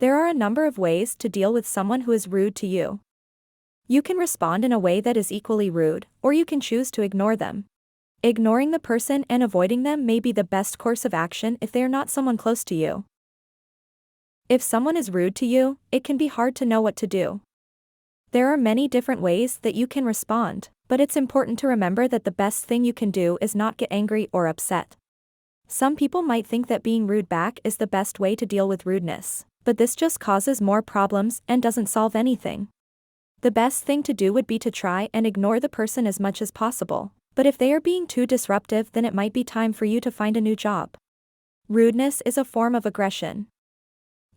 There are a number of ways to deal with someone who is rude to you. You can respond in a way that is equally rude, or you can choose to ignore them. Ignoring the person and avoiding them may be the best course of action if they are not someone close to you. If someone is rude to you, it can be hard to know what to do. There are many different ways that you can respond, but it's important to remember that the best thing you can do is not get angry or upset. Some people might think that being rude back is the best way to deal with rudeness, but this just causes more problems and doesn't solve anything. The best thing to do would be to try and ignore the person as much as possible, but if they are being too disruptive, then it might be time for you to find a new job. Rudeness is a form of aggression.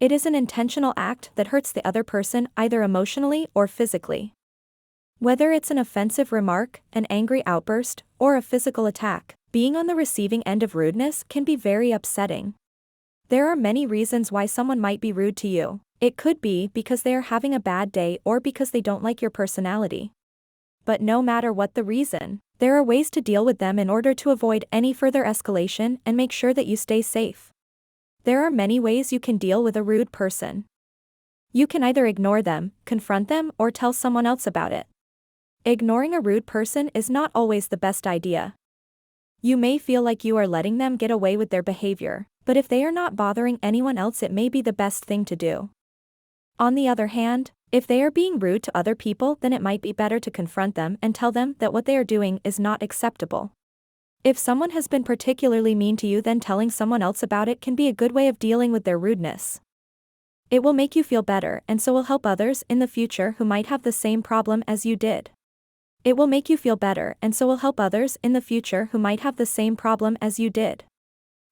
It is an intentional act that hurts the other person either emotionally or physically. Whether it's an offensive remark, an angry outburst, or a physical attack, being on the receiving end of rudeness can be very upsetting. There are many reasons why someone might be rude to you. It could be because they are having a bad day or because they don't like your personality. But no matter what the reason, there are ways to deal with them in order to avoid any further escalation and make sure that you stay safe. There are many ways you can deal with a rude person. You can either ignore them, confront them, or tell someone else about it. Ignoring a rude person is not always the best idea. You may feel like you are letting them get away with their behavior, but if they are not bothering anyone else, it may be the best thing to do. On the other hand, if they are being rude to other people, then it might be better to confront them and tell them that what they are doing is not acceptable. If someone has been particularly mean to you, then telling someone else about it can be a good way of dealing with their rudeness. It will make you feel better and so will help others in the future who might have the same problem as you did. It will make you feel better and so will help others in the future who might have the same problem as you did.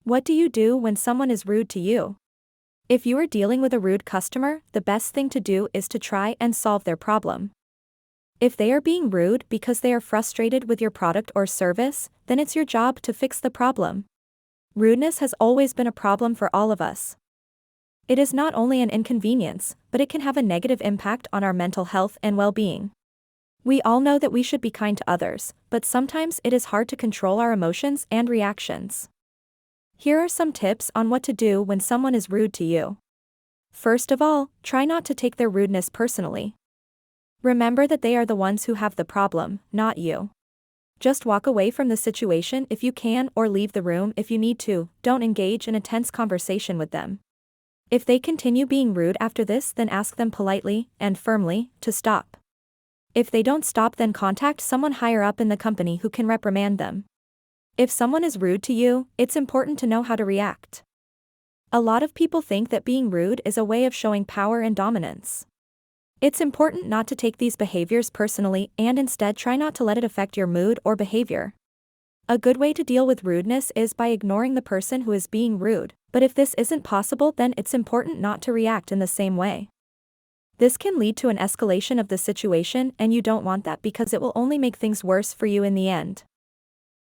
What do you do when someone is rude to you? If you are dealing with a rude customer, the best thing to do is to try and solve their problem. If they are being rude because they are frustrated with your product or service, then it's your job to fix the problem. Rudeness has always been a problem for all of us. It is not only an inconvenience, but it can have a negative impact on our mental health and well-being. We all know that we should be kind to others, but sometimes it is hard to control our emotions and reactions. Here are some tips on what to do when someone is rude to you. First of all, try not to take their rudeness personally. Remember that they are the ones who have the problem, not you. Just walk away from the situation if you can or leave the room if you need to. Don't engage in a tense conversation with them. If they continue being rude after this, then ask them politely and firmly to stop. If they don't stop, then contact someone higher up in the company who can reprimand them. If someone is rude to you, it's important to know how to react. A lot of people think that being rude is a way of showing power and dominance. It's important not to take these behaviors personally and instead try not to let it affect your mood or behavior. A good way to deal with rudeness is by ignoring the person who is being rude, but if this isn't possible, then it's important not to react in the same way. This can lead to an escalation of the situation, and you don't want that because it will only make things worse for you in the end.